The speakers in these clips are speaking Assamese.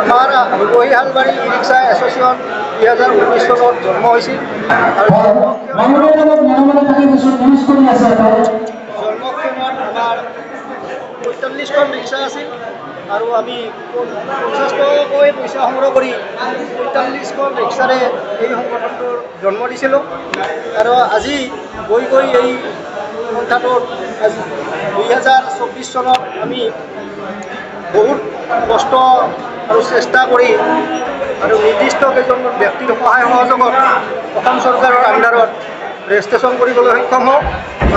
আমাৰ বহিহালবাৰী ই ৰিক্সা এছ'চিয়েশ্যন 2019 চনত জন্ম হৈছিল আৰু জন্মক্ষমত আমাৰ 45খন ৰিক্সা আছিল আৰু আমি 50 টকাকৈ পইচা সংগ্ৰহ কৰি 45খন ৰিক্সাৰে এই সংগঠনটোৰ জন্ম দিছিলোঁ আৰু আজি গৈ এই সংখ্যাটোত আজি 2024 চনত আমি বহুত কষ্ট আৰু চেষ্টা কৰি আৰু নিৰ্দিষ্ট কেইজনমান ব্যক্তিৰ সহায় সহযোগত অসম চৰকাৰৰ আণ্ডাৰত ৰেজিষ্ট্ৰেশ্যন কৰিবলৈ সক্ষম হওঁ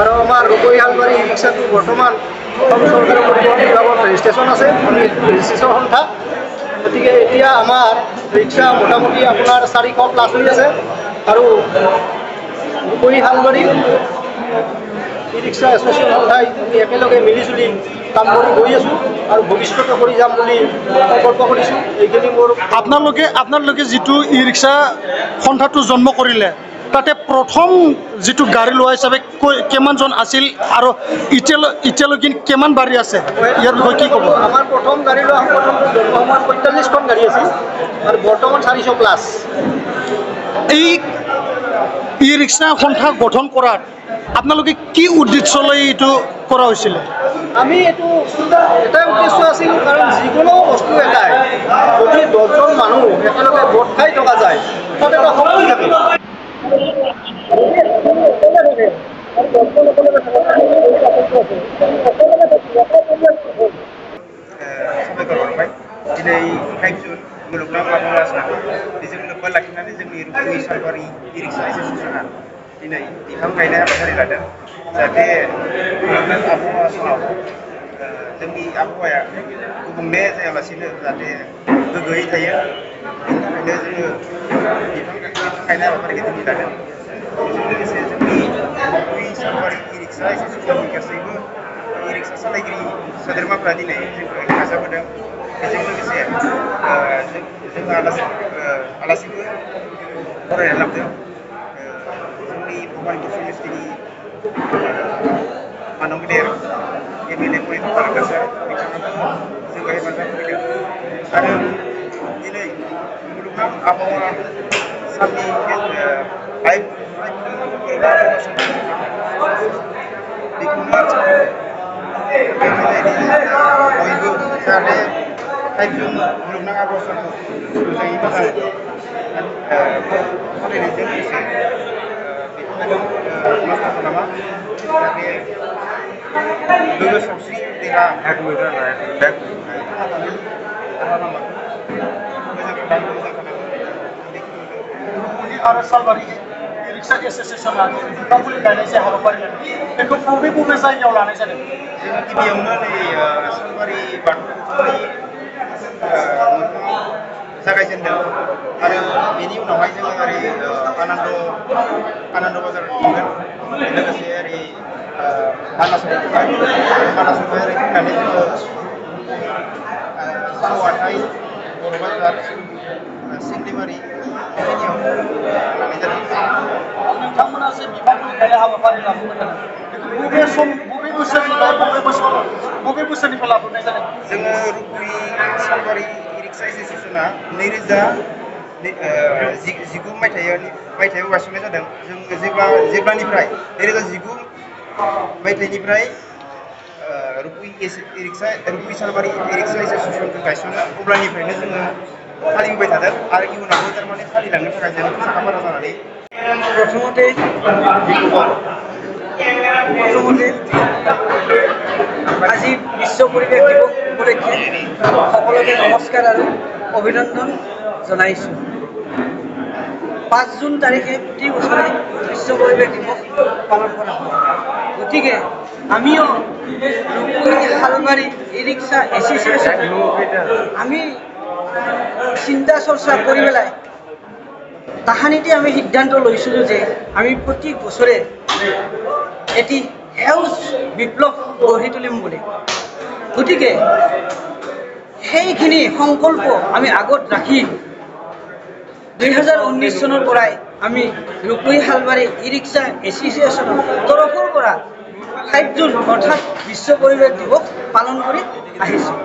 আৰু আমাৰ বহিহালবাৰী ই ৰিক্সাটো বৰ্তমান অসম চৰকাৰৰ পৰিবহণ বিভাগত ৰেজিষ্ট্ৰেশ্যন আছে আমি ৰেজিষ্ট্ৰেশ্যন সংখ্যা গতিকে এতিয়া আমাৰ ৰিক্সা মোটামুটি আপোনাৰ 400 প্লাছ হৈ আছে আৰু বহিহালবাৰী ই ৰিক্সা এছ'চিয়েশ্যন সংস্থাই আমি একেলগে মিলিজুলি কাম কৰি গৈ আছোঁ আৰু ভৱিষ্যতে কৰি যাম বুলি সংকল্প কৰিছোঁ। এইখিনি মোৰ আপোনালোকে যিটো ই ৰিক্সা সন্থাটো জন্ম কৰিলে তাতে প্ৰথম যিটো গাড়ী লোৱা হিচাপে কিমানজন আছিল আৰু এতিয়ালৈকে কিমান গাড়ী আছে ইয়াৰ বিষয়ে কি ক'ব? আমাৰ প্ৰথম গাড়ী লোৱা সংগঠনটো জন্ম সময়ত 45খন গাড়ী আছিল আৰু বৰ্তমান 400 প্লাছ। এই ই ৰিক্সা সন্থা গঠন কৰাত আপোনালোকে কি উদ্দেশ্য লৈ এইটো কৰা হৈছিল? আমি এইটো এটাই উদ্দেশ্য আছিল কাৰণ যিকোনো বস্তু এটাই যদি 10জন মানুহ একেলগে গোট খাই থকা যায় তাত এটা শক্তি থাকে। दिनै 5 जुन मुलुगनां आबहावा सान बेजों लोब्बा लाखिनानै जोंनि बहिहालबारी इ रिक्सा एस'सियेसना दिनै बिफां गायनाय हाबाफारि लादों जाहाथे मुलुगनां आबहावा सानाव जोंनि आबहावाया गुबुंले जायालासिनो जाहाथे गोग्गोयै थायो बेनि थाखायनो जोङो बिफां गायनाय हाबाफारिखौ दिनै लादों। बेजों लोगोसे जोंनि बहिहालबारी इ रिक्सा एस'सियेसननि गासैबो इ रिक्सा सालायगिरि सोद्रोमाफ्रा दिनै जोंखौ हेफाजाब होदों। बेजों लोगोसे जों आलासिबो फरायना लाबोदों जोंनि भबानिपुर समस्तिनि मानब गेदेर MLA महेन्द्र तालुका सार बिथाङाबो जोंखौ हेफाजाब होदों आरो दिनै मुलुगनां आबहावा साननि बयबो जाहाथे 5 जुन मुलुगनां आबहावा सानखौ मोजाङै मोजां फालिनायजों लोगोसे बेफोरबायदि नस्थ' खालामा जाहाथे गोग्गो सावस्रि देहा आरो सालबारि इ रिक्सा एस'सियेसना बिफां फुलि गायनाय जे हाबाफारि बेखौ बबे जायगायाव लानाय जादों? जोङो गिबियावनो नै सालबारि बाथौ जागायजेनदों आरो बेनि उनावहाय जोङो ओरै आनन्द बाजार थांगोन लोगोसे ओरै मानासाव ओरै फैनानै जोङो सौहाथाय बर' बाजार सिंग्रिबारि बेबायदियाव लानाय जादों। नोंथांमोना जे बिफां फुलि गायनाय हाबाफारि लाबोदों बबे बोसोरनिफ्राय लाबोनाय जादों? जोङो बहिहालबारी इ रिक्सा एस'सियेसना 2019 मायथाइयाव गायसननाय जादों। जों जेब्लानिफ्राय 2019 मायथाइनिफ्राय बहिहालबारी इ रिक्सा एस'सियेसनखौ गायसनो अब्लानिफ्रायनो जोङो फालिबोबाय थादों आरो इयुनावबो थारमाने फालिलांनो थाखाय जों साखाफारा जानानै प्रथमते আজি বিশ্ব পৰিৱেশ দিৱস উপলক্ষে সকলোকে নমস্কাৰ আৰু অভিনন্দন জনাইছোঁ। 5 জুন তাৰিখে প্ৰতি বছৰে বিশ্ব পৰিৱেশ দিৱস পালন কৰা হয়। গতিকে আমিও বহিহালবাৰী ই ৰিক্সা এছ'চিয়েশ্যন আমি চিন্তা চৰ্চা কৰি পেলাই তাহানিতে আমি সিদ্ধান্ত লৈছিলোঁ যে আমি প্ৰতি বছৰে এটি সেউজ বিপ্লৱ গঢ়ি তুলিম বুলি। গতিকে সেইখিনি সংকল্প আমি আগত ৰাখি 2019 চনৰ পৰাই আমি বহিহালবাৰী ই ৰিক্সা এছ'চিয়েশ্যনৰ তৰফৰ পৰা 5 জুন অৰ্থাৎ বিশ্ব পৰিৱেশ দিৱস পালন কৰি আহিছোঁ।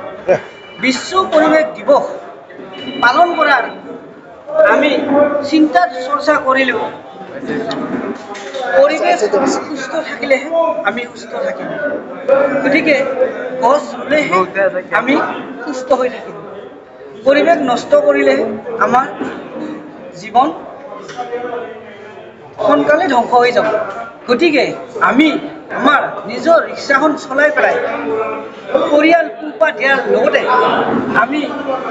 বিশ্ব পৰিৱেশ দিৱস পালন কৰাৰ আমি চিন্তা চৰ্চা কৰিলেও পৰিৱেশ সুস্থ থাকিলেহে আমি সুস্থ থাকিম। গতিকে গছ ৰুলেহে আমি সুস্থ হৈ থাকিম। পৰিৱেশ নষ্ট কৰিলেহে আমাৰ জীৱন সোনকালে ধ্বংস হৈ যাব। গতিকে আমি আমাৰ নিজৰ ৰিক্সাখন চলাই পেলাই পৰিয়াল পোহপাল দিয়াৰ লগতে আমি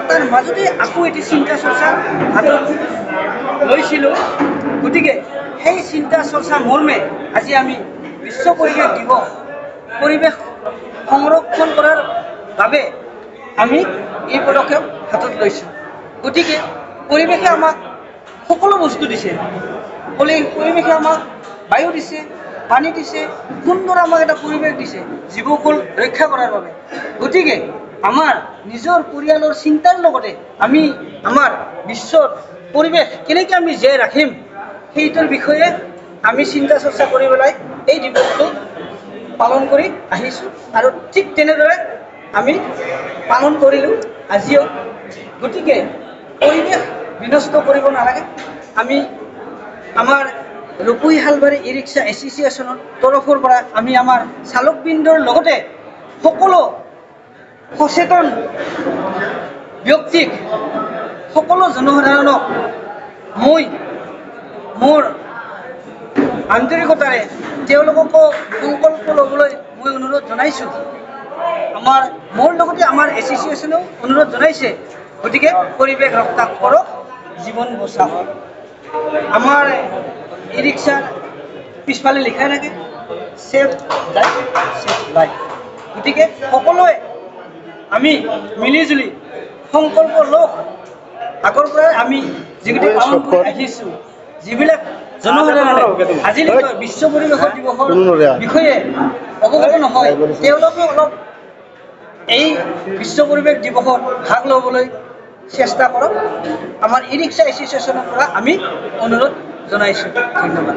তাৰ মাজতে আকৌ এটি চিন্তা চৰ্চা হাতত লৈছিলোঁ। গতিকে সেই চিন্তা চৰ্চা মৰ্মে আজি আমি বিশ্ব পৰিৱেশ দিৱস পৰিৱেশ সংৰক্ষণ কৰাৰ বাবে আমি এই পদক্ষেপ হাতত লৈছোঁ। গতিকে পৰিৱেশে আমাক সকলো বস্তু দিছে। পৰিৱেশে আমাক বায়ু দিছে, পানী দিছে, সুন্দৰ আমাক এটা পৰিৱেশ দিছে জীৱকুল ৰক্ষা কৰাৰ বাবে। গতিকে আমাৰ নিজৰ পৰিয়ালৰ চিন্তাৰ লগতে আমি আমাৰ বিশ্বৰ পৰিৱেশ কেনেকৈ আমি জীয়াই ৰাখিম সেইটোৰ বিষয়ে আমি চিন্তা চৰ্চা কৰি পেলাই এই দিৱসটো পালন কৰি আহিছোঁ আৰু ঠিক তেনেদৰে আমি পালন কৰিলোঁ আজিও। গতিকে পৰিৱেশ বিনষ্ট কৰিব নালাগে। আমি আমাৰ ৰূপহী হালবাৰী ই ৰিক্সা এছ'চিয়েশ্যনৰ তৰফৰ পৰা আমি আমাৰ চালকবৃন্দৰ লগতে সকলো সচেতন ব্যক্তিক সকলো জনসাধাৰণক মই মোৰ আন্তৰিকতাৰে তেওঁলোককো সংকল্প ল'বলৈ মই অনুৰোধ জনাইছোঁ। মোৰ লগতে আমাৰ এছ'চিয়েশ্যনেও অনুৰোধ জনাইছে। গতিকে পৰিৱেশ ৰক্ষা কৰক, জীৱন বচাওক। আমাৰ ই ৰিক্সাৰ পিছফালে লিখাই থাকে ছেভ লাইফ ছেভ লাইফ। গতিকে সকলোৱে আমি মিলিজুলি সংকল্প লওক। আগৰ পৰাই আমি যিবিলাক পালন কৰি আহিছোঁ, যিবিলাক জনসাধাৰণে আজিলৈকে বিশ্ব পৰিৱেশ দিৱসৰ বিষয়ে অৱগত নহয় তেওঁলোকে অলপ এই বিশ্ব পৰিৱেশ দিৱসত ভাগ ল'বলৈ চেষ্টা কৰক। আমাৰ ই ৰিক্সা এছ'চিয়েশ্যনৰ পৰা আমি অনুৰোধ জনাইছোঁ। ধন্যবাদ।